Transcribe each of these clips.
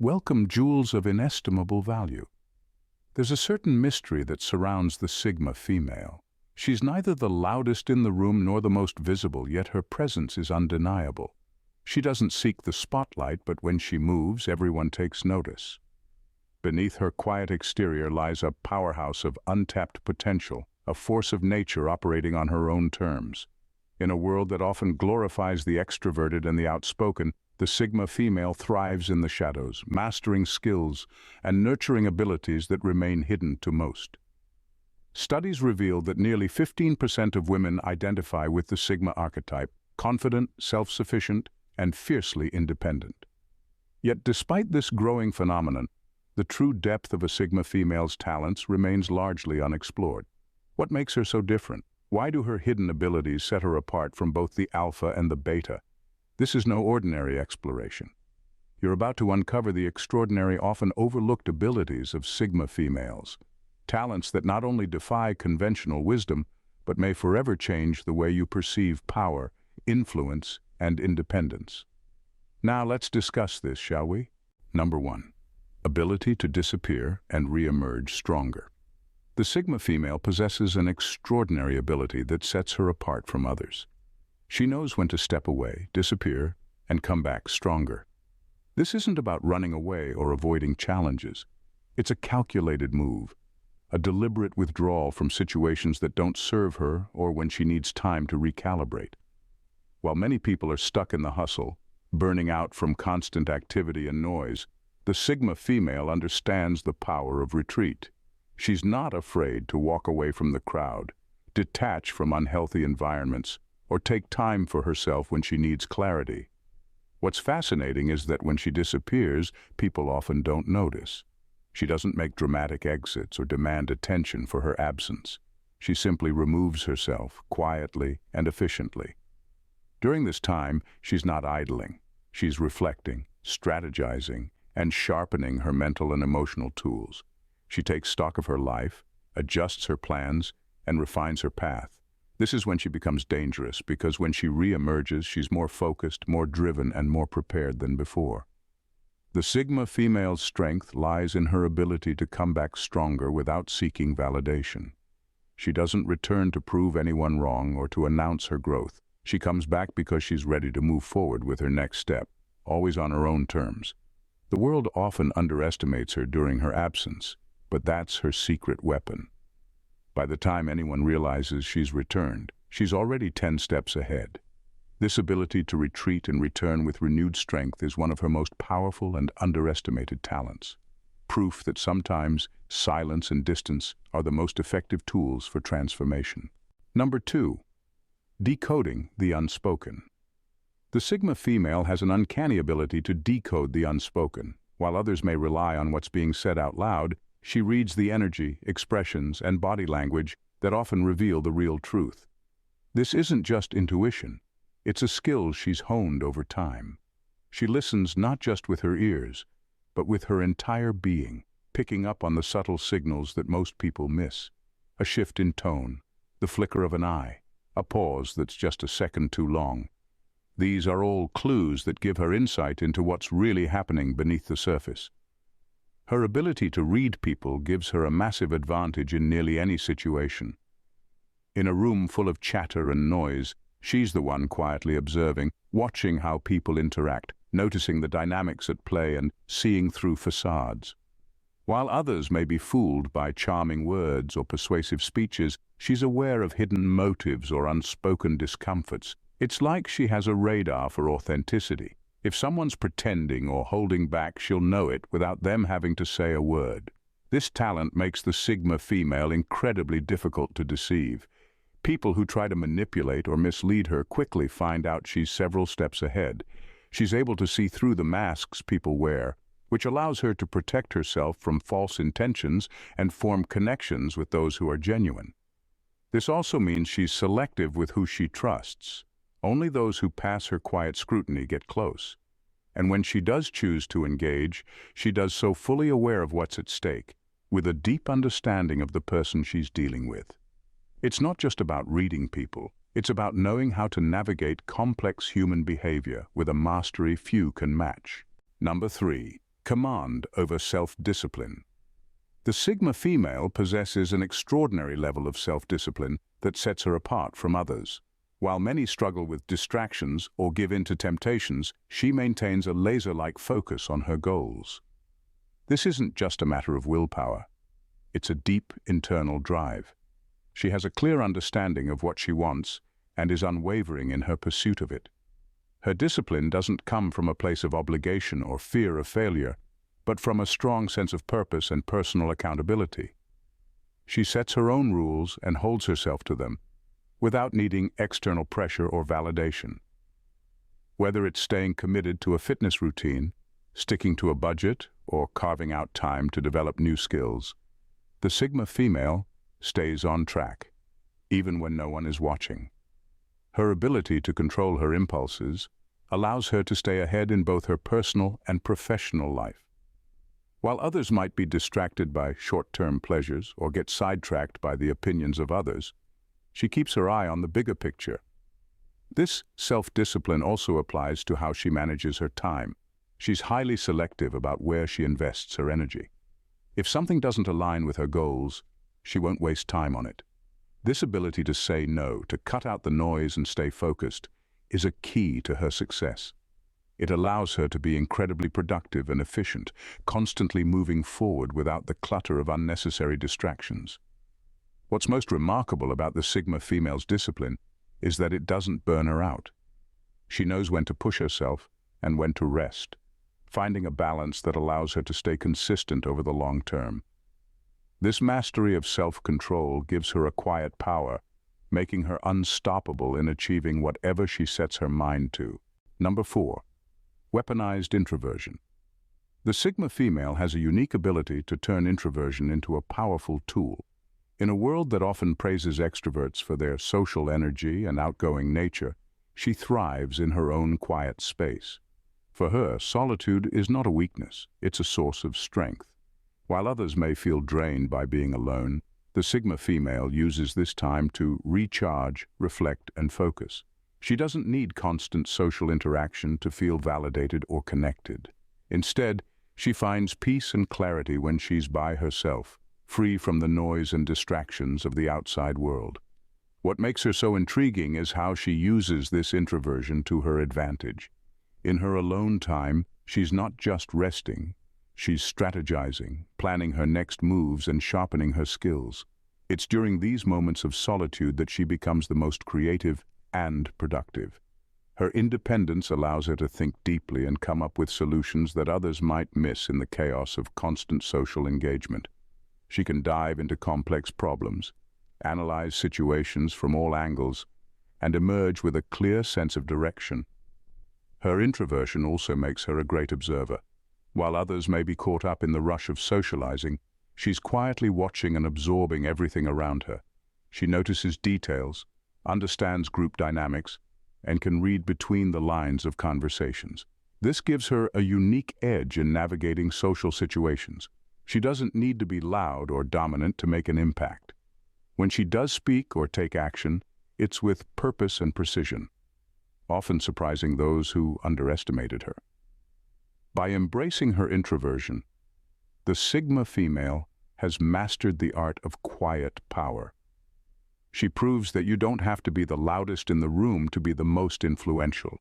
welcome jewels of inestimable value. There's a certain mystery that surrounds the Sigma female. She's neither the loudest in the room nor the most visible, yet her presence is undeniable. She doesn't seek the spotlight, but when she moves, everyone takes notice. Beneath her quiet exterior lies a powerhouse of untapped potential, a force of nature operating on her own terms. In a world that often glorifies the extroverted and the outspoken, the Sigma female thrives in the shadows, mastering skills and nurturing abilities that remain hidden to most. Studies reveal that nearly 15% of women identify with the Sigma archetype, confident, self-sufficient, and fiercely independent. Yet despite this growing phenomenon, the true depth of a Sigma female's talents remains largely unexplored. What makes her so different? Why do her hidden abilities set her apart from both the alpha and the beta? This is no ordinary exploration. You're about to uncover the extraordinary, often overlooked abilities of Sigma females. Talents that not only defy conventional wisdom, but may forever change the way you perceive power, influence, and independence. Now let's discuss this, shall we? Number 1. Ability to disappear and re-emerge stronger. The Sigma female possesses an extraordinary ability that sets her apart from others. She knows when to step away, disappear, and come back stronger. This isn't about running away or avoiding challenges. It's a calculated move, a deliberate withdrawal from situations that don't serve her or when she needs time to recalibrate. While many people are stuck in the hustle, burning out from constant activity and noise, the Sigma female understands the power of retreat. She's not afraid to walk away from the crowd, detach from unhealthy environments, or take time for herself when she needs clarity. What's fascinating is that when she disappears, people often don't notice. She doesn't make dramatic exits or demand attention for her absence. She simply removes herself quietly and efficiently. During this time, she's not idling. She's reflecting, strategizing, and sharpening her mental and emotional tools. She takes stock of her life, adjusts her plans, and refines her path. This is when she becomes dangerous, because when she re-emerges, she's more focused, more driven, and more prepared than before. The Sigma female's strength lies in her ability to come back stronger without seeking validation. She doesn't return to prove anyone wrong or to announce her growth. She comes back because she's ready to move forward with her next step, always on her own terms. The world often underestimates her during her absence, but that's her secret weapon. By the time anyone realizes she's returned, she's already 10 steps ahead. This ability to retreat and return with renewed strength is one of her most powerful and underestimated talents. Proof that sometimes silence and distance are the most effective tools for transformation. Number 2. Decoding the unspoken. The Sigma female has an uncanny ability to decode the unspoken. While others may rely on what's being said out loud, she reads the energy, expressions, and body language that often reveal the real truth. This isn't just intuition. It's a skill she's honed over time. She listens not just with her ears, but with her entire being, picking up on the subtle signals that most people miss. A shift in tone, the flicker of an eye, a pause that's just a second too long. These are all clues that give her insight into what's really happening beneath the surface. Her ability to read people gives her a massive advantage in nearly any situation. In a room full of chatter and noise, she's the one quietly observing, watching how people interact, noticing the dynamics at play and seeing through facades. While others may be fooled by charming words or persuasive speeches, she's aware of hidden motives or unspoken discomforts. It's like she has a radar for authenticity. If someone's pretending or holding back, she'll know it without them having to say a word. This talent makes the Sigma female incredibly difficult to deceive. People who try to manipulate or mislead her quickly find out she's several steps ahead. She's able to see through the masks people wear, which allows her to protect herself from false intentions and form connections with those who are genuine. This also means she's selective with who she trusts. Only those who pass her quiet scrutiny get close. And when she does choose to engage, she does so fully aware of what's at stake, with a deep understanding of the person she's dealing with. It's not just about reading people, it's about knowing how to navigate complex human behavior with a mastery few can match. Number 3. Command over self-discipline. The Sigma female possesses an extraordinary level of self-discipline that sets her apart from others. While many struggle with distractions or give in to temptations, she maintains a laser-like focus on her goals. This isn't just a matter of willpower. It's a deep internal drive. She has a clear understanding of what she wants and is unwavering in her pursuit of it. Her discipline doesn't come from a place of obligation or fear of failure, but from a strong sense of purpose and personal accountability. She sets her own rules and holds herself to them, without needing external pressure or validation. Whether it's staying committed to a fitness routine, sticking to a budget, or carving out time to develop new skills, the Sigma female stays on track, even when no one is watching. Her ability to control her impulses allows her to stay ahead in both her personal and professional life. While others might be distracted by short-term pleasures or get sidetracked by the opinions of others, she keeps her eye on the bigger picture. This self-discipline also applies to how she manages her time. She's highly selective about where she invests her energy. If something doesn't align with her goals, she won't waste time on it. This ability to say no, to cut out the noise and stay focused, is a key to her success. It allows her to be incredibly productive and efficient, constantly moving forward without the clutter of unnecessary distractions. What's most remarkable about the Sigma female's discipline is that it doesn't burn her out. She knows when to push herself and when to rest, finding a balance that allows her to stay consistent over the long term. This mastery of self-control gives her a quiet power, making her unstoppable in achieving whatever she sets her mind to. Number 4. Weaponized introversion. The Sigma female has a unique ability to turn introversion into a powerful tool. In a world that often praises extroverts for their social energy and outgoing nature, she thrives in her own quiet space. For her, solitude is not a weakness, it's a source of strength. While others may feel drained by being alone, the Sigma female uses this time to recharge, reflect, and focus. She doesn't need constant social interaction to feel validated or connected. Instead, she finds peace and clarity when she's by herself, free from the noise and distractions of the outside world. What makes her so intriguing is how she uses this introversion to her advantage. In her alone time, she's not just resting, she's strategizing, planning her next moves and sharpening her skills. It's during these moments of solitude that she becomes the most creative and productive. Her independence allows her to think deeply and come up with solutions that others might miss in the chaos of constant social engagement. She can dive into complex problems, analyze situations from all angles, and emerge with a clear sense of direction. Her introversion also makes her a great observer. While others may be caught up in the rush of socializing, she's quietly watching and absorbing everything around her. She notices details, understands group dynamics, and can read between the lines of conversations. This gives her a unique edge in navigating social situations. She doesn't need to be loud or dominant to make an impact. When she does speak or take action, it's with purpose and precision, often surprising those who underestimated her. By embracing her introversion, the Sigma female has mastered the art of quiet power. She proves that you don't have to be the loudest in the room to be the most influential.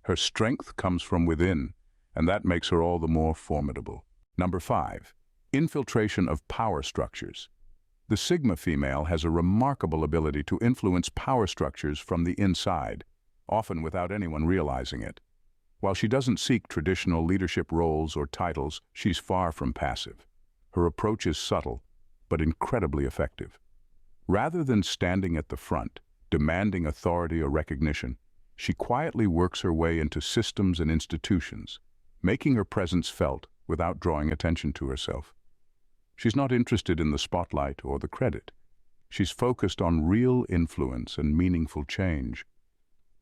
Her strength comes from within, and that makes her all the more formidable. Number 5. Infiltration of power structures. The Sigma female has a remarkable ability to influence power structures from the inside, often without anyone realizing it. While she doesn't seek traditional leadership roles or titles, she's far from passive. Her approach is subtle, but incredibly effective. Rather than standing at the front, demanding authority or recognition, she quietly works her way into systems and institutions, making her presence felt without drawing attention to herself. She's not interested in the spotlight or the credit. She's focused on real influence and meaningful change.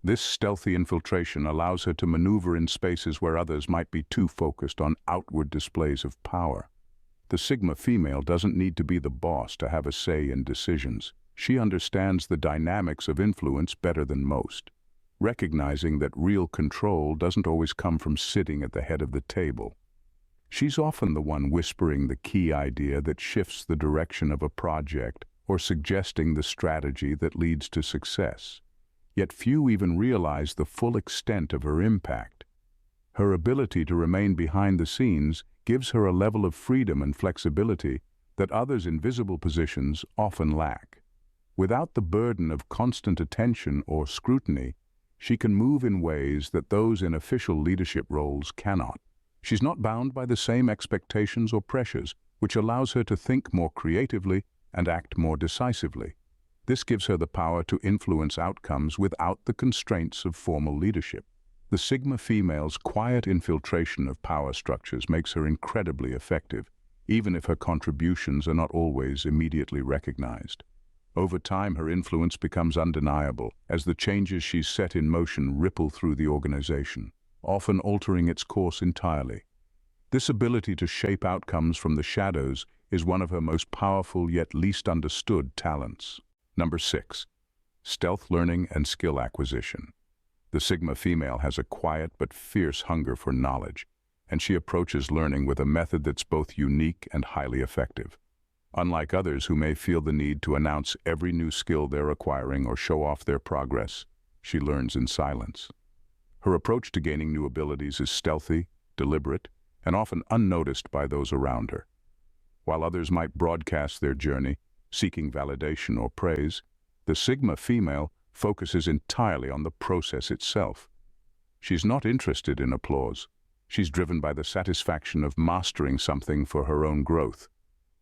This stealthy infiltration allows her to maneuver in spaces where others might be too focused on outward displays of power. The Sigma female doesn't need to be the boss to have a say in decisions. She understands the dynamics of influence better than most, recognizing that real control doesn't always come from sitting at the head of the table. She's often the one whispering the key idea that shifts the direction of a project or suggesting the strategy that leads to success. Yet few even realize the full extent of her impact. Her ability to remain behind the scenes gives her a level of freedom and flexibility that others in visible positions often lack. Without the burden of constant attention or scrutiny, she can move in ways that those in official leadership roles cannot. She's not bound by the same expectations or pressures, which allows her to think more creatively and act more decisively. This gives her the power to influence outcomes without the constraints of formal leadership. The Sigma female's quiet infiltration of power structures makes her incredibly effective, even if her contributions are not always immediately recognized. Over time, her influence becomes undeniable as the changes she's set in motion ripple through the organization, often altering its course entirely. This ability to shape outcomes from the shadows is one of her most powerful yet least understood talents. Number 6. Stealth learning and skill acquisition. The Sigma female has a quiet but fierce hunger for knowledge, and she approaches learning with a method that's both unique and highly effective. Unlike others who may feel the need to announce every new skill they're acquiring or show off their progress, she learns in silence. Her approach to gaining new abilities is stealthy, deliberate, and often unnoticed by those around her. While others might broadcast their journey, seeking validation or praise, the Sigma female focuses entirely on the process itself. She's not interested in applause. She's driven by the satisfaction of mastering something for her own growth.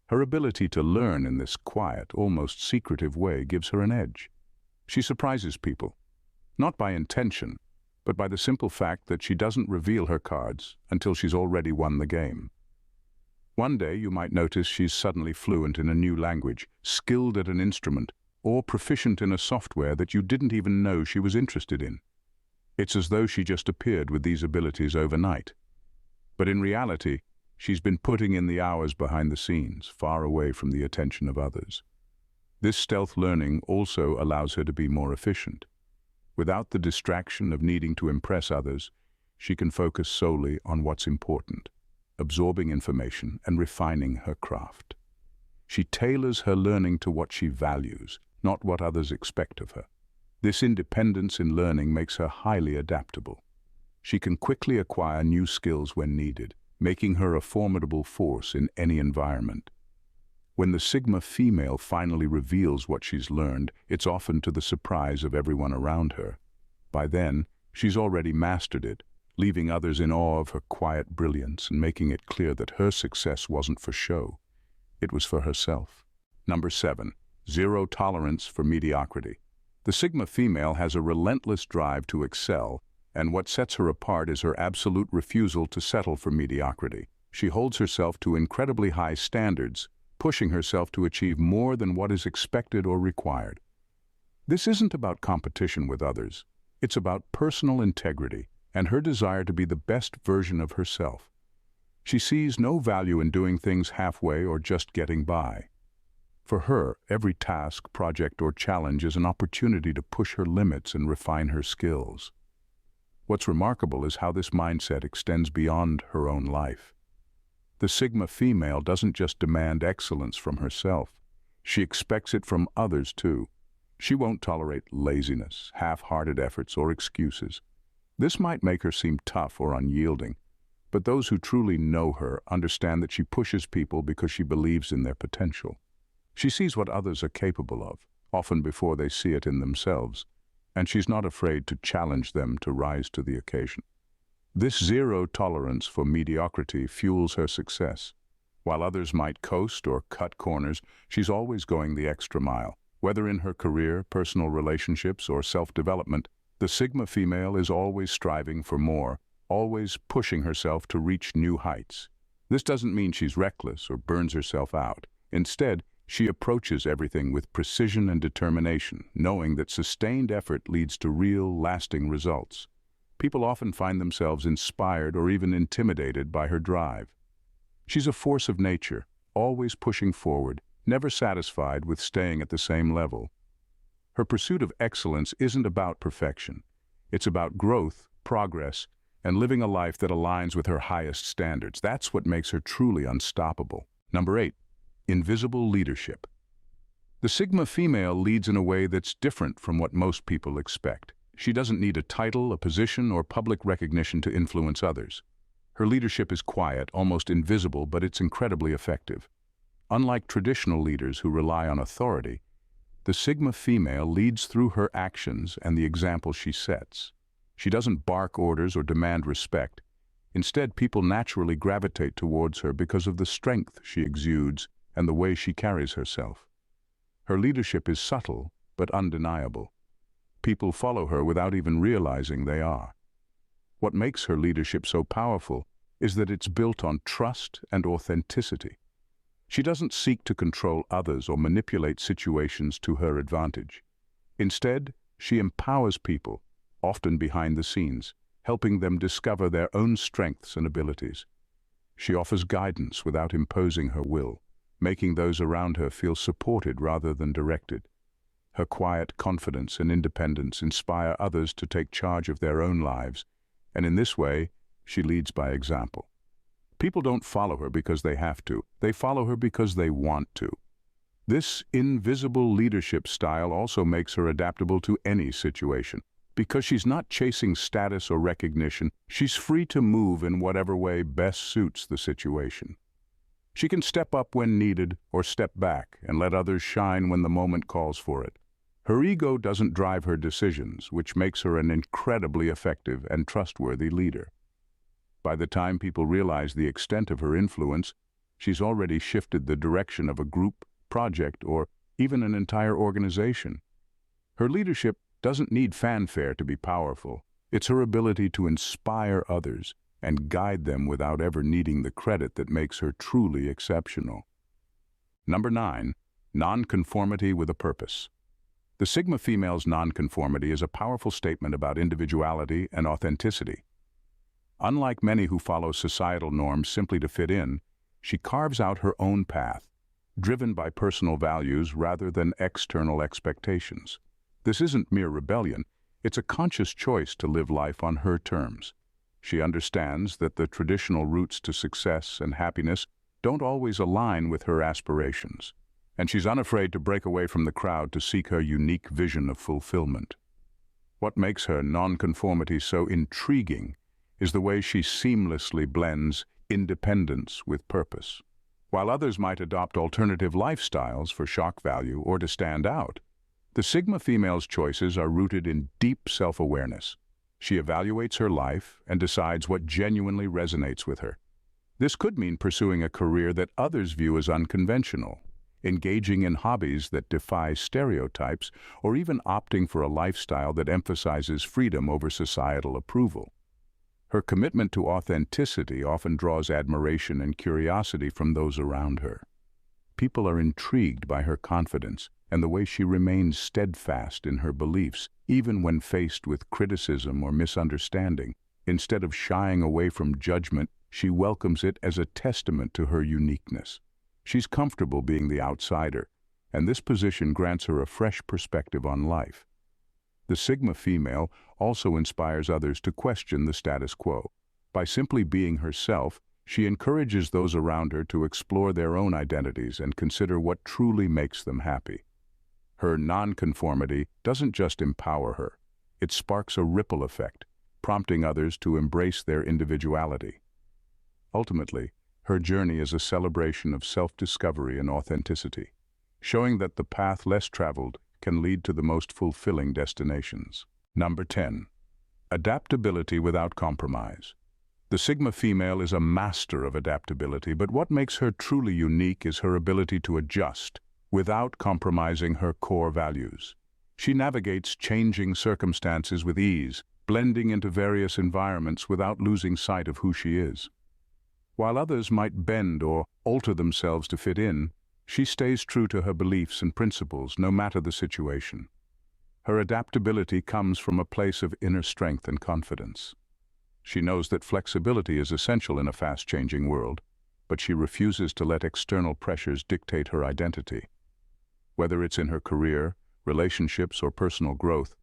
Her ability to learn in this quiet, almost secretive way gives her an edge. She surprises people, not by intention, but by the simple fact that she doesn't reveal her cards until she's already won the game. One day you might notice she's suddenly fluent in a new language, skilled at an instrument, or proficient in a software that you didn't even know she was interested in. It's as though she just appeared with these abilities overnight. But in reality, she's been putting in the hours behind the scenes, far away from the attention of others. This stealth learning also allows her to be more efficient. Without the distraction of needing to impress others, she can focus solely on what's important, absorbing information and refining her craft. She tailors her learning to what she values, not what others expect of her. This independence in learning makes her highly adaptable. She can quickly acquire new skills when needed, making her a formidable force in any environment. When the Sigma female finally reveals what she's learned, it's often to the surprise of everyone around her. By then, she's already mastered it, leaving others in awe of her quiet brilliance and making it clear that her success wasn't for show. It was for herself. Number 7. Zero tolerance for mediocrity. The Sigma female has a relentless drive to excel, and what sets her apart is her absolute refusal to settle for mediocrity. She holds herself to incredibly high standards, pushing herself to achieve more than what is expected or required. This isn't about competition with others. It's about personal integrity and her desire to be the best version of herself. She sees no value in doing things halfway or just getting by. For her, every task, project, or challenge is an opportunity to push her limits and refine her skills. What's remarkable is how this mindset extends beyond her own life. The Sigma female doesn't just demand excellence from herself. She expects it from others too. She won't tolerate laziness, half-hearted efforts, or excuses. This might make her seem tough or unyielding, but those who truly know her understand that she pushes people because she believes in their potential. She sees what others are capable of, often before they see it in themselves, and she's not afraid to challenge them to rise to the occasion. This zero tolerance for mediocrity fuels her success. While others might coast or cut corners, she's always going the extra mile. Whether in her career, personal relationships, or self-development, the Sigma female is always striving for more, always pushing herself to reach new heights. This doesn't mean she's reckless or burns herself out. Instead, she approaches everything with precision and determination, knowing that sustained effort leads to real, lasting results. People often find themselves inspired or even intimidated by her drive. She's a force of nature, always pushing forward, never satisfied with staying at the same level. Her pursuit of excellence isn't about perfection. It's about growth, progress, and living a life that aligns with her highest standards. That's what makes her truly unstoppable. Number 8, invisible leadership. The Sigma female leads in a way that's different from what most people expect. She doesn't need a title, a position, or public recognition to influence others. Her leadership is quiet, almost invisible, but it's incredibly effective. Unlike traditional leaders who rely on authority, the Sigma female leads through her actions and the example she sets. She doesn't bark orders or demand respect. Instead, people naturally gravitate towards her because of the strength she exudes and the way she carries herself. Her leadership is subtle but undeniable. People follow her without even realizing they are. What makes her leadership so powerful is that it's built on trust and authenticity. She doesn't seek to control others or manipulate situations to her advantage. Instead, she empowers people, often behind the scenes, helping them discover their own strengths and abilities. She offers guidance without imposing her will, making those around her feel supported rather than directed. Her quiet confidence and independence inspire others to take charge of their own lives, and in this way, she leads by example. People don't follow her because they have to. They follow her because they want to. This invisible leadership style also makes her adaptable to any situation. Because she's not chasing status or recognition, she's free to move in whatever way best suits the situation. She can step up when needed or step back and let others shine when the moment calls for it. Her ego doesn't drive her decisions, which makes her an incredibly effective and trustworthy leader. By the time people realize the extent of her influence, she's already shifted the direction of a group, project, or even an entire organization. Her leadership doesn't need fanfare to be powerful. It's her ability to inspire others and guide them without ever needing the credit that makes her truly exceptional. Number 9, non-conformity with a purpose. The Sigma female's non-conformity is a powerful statement about individuality and authenticity. Unlike many who follow societal norms simply to fit in, she carves out her own path, driven by personal values rather than external expectations. This isn't mere rebellion, it's a conscious choice to live life on her terms. She understands that the traditional routes to success and happiness don't always align with her aspirations, and she's unafraid to break away from the crowd to seek her unique vision of fulfillment. What makes her non-conformity so intriguing is the way she seamlessly blends independence with purpose. While others might adopt alternative lifestyles for shock value or to stand out, the Sigma female's choices are rooted in deep self-awareness. She evaluates her life and decides what genuinely resonates with her. This could mean pursuing a career that others view as unconventional, engaging in hobbies that defy stereotypes, or even opting for a lifestyle that emphasizes freedom over societal approval. Her commitment to authenticity often draws admiration and curiosity from those around her. People are intrigued by her confidence and the way she remains steadfast in her beliefs, even when faced with criticism or misunderstanding. Instead of shying away from judgment, she welcomes it as a testament to her uniqueness. She's comfortable being the outsider, and this position grants her a fresh perspective on life. The Sigma female also inspires others to question the status quo. By simply being herself, she encourages those around her to explore their own identities and consider what truly makes them happy. Her non-conformity doesn't just empower her, it sparks a ripple effect, prompting others to embrace their individuality. Ultimately, her journey is a celebration of self-discovery and authenticity, showing that the path less traveled can lead to the most fulfilling destinations. Number 10. Adaptability without compromise. The Sigma female is a master of adaptability, but what makes her truly unique is her ability to adjust without compromising her core values. She navigates changing circumstances with ease, blending into various environments without losing sight of who she is. While others might bend or alter themselves to fit in, she stays true to her beliefs and principles no matter the situation. Her adaptability comes from a place of inner strength and confidence. She knows that flexibility is essential in a fast-changing world, but she refuses to let external pressures dictate her identity. Whether it's in her career, relationships, or personal growth,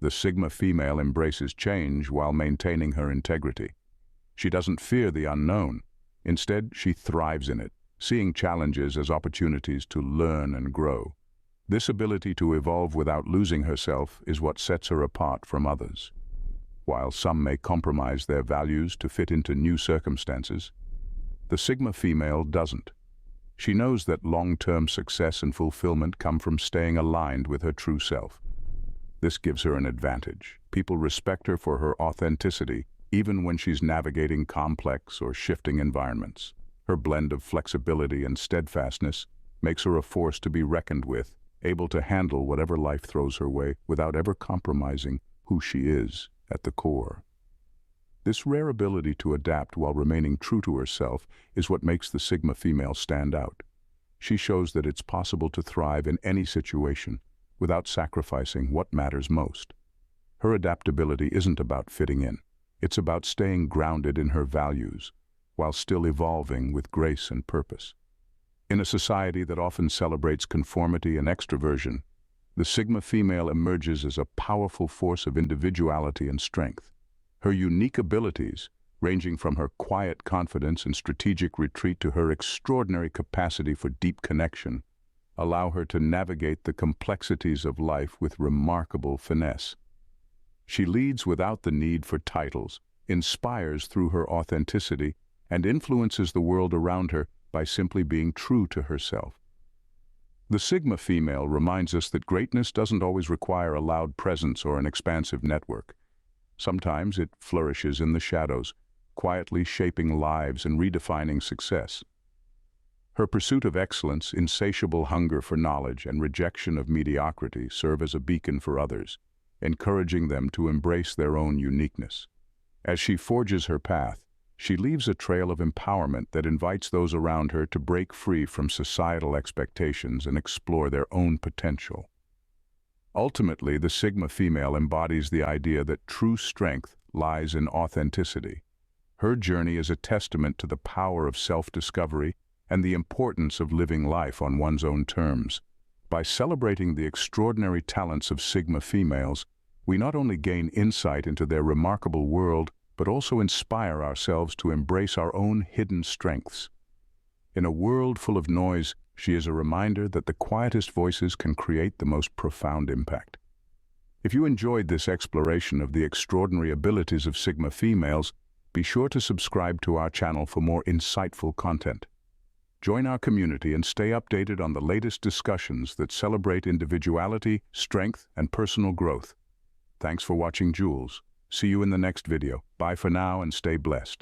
The Sigma female embraces change while maintaining her integrity. She doesn't fear the unknown. Instead, she thrives in it, seeing challenges as opportunities to learn and grow. This ability to evolve without losing herself is what sets her apart from others. While some may compromise their values to fit into new circumstances, the Sigma female doesn't. She knows that long-term success and fulfillment come from staying aligned with her true self. This gives her an advantage. People respect her for her authenticity, even when she's navigating complex or shifting environments. Her blend of flexibility and steadfastness makes her a force to be reckoned with, able to handle whatever life throws her way without ever compromising who she is at the core. This rare ability to adapt while remaining true to herself is what makes the Sigma female stand out. She shows that it's possible to thrive in any situation without sacrificing what matters most. Her adaptability isn't about fitting in. It's about staying grounded in her values while still evolving with grace and purpose. In a society that often celebrates conformity and extroversion, the Sigma female emerges as a powerful force of individuality and strength. Her unique abilities, ranging from her quiet confidence and strategic retreat to her extraordinary capacity for deep connection, allow her to navigate the complexities of life with remarkable finesse. She leads without the need for titles, inspires through her authenticity, and influences the world around her by simply being true to herself. The Sigma female reminds us that greatness doesn't always require a loud presence or an expansive network. Sometimes it flourishes in the shadows, quietly shaping lives and redefining success. Her pursuit of excellence, insatiable hunger for knowledge, and rejection of mediocrity serve as a beacon for others, encouraging them to embrace their own uniqueness. As she forges her path, she leaves a trail of empowerment that invites those around her to break free from societal expectations and explore their own potential. Ultimately, the Sigma female embodies the idea that true strength lies in authenticity. Her journey is a testament to the power of self-discovery and the importance of living life on one's own terms. By celebrating the extraordinary talents of Sigma females, we not only gain insight into their remarkable world, but also inspire ourselves to embrace our own hidden strengths. In a world full of noise, she is a reminder that the quietest voices can create the most profound impact. If you enjoyed this exploration of the extraordinary abilities of Sigma females, be sure to subscribe to our channel for more insightful content. Join our community and stay updated on the latest discussions that celebrate individuality, strength, and personal growth. Thanks for watching, Jules. See you in the next video. Bye for now and stay blessed.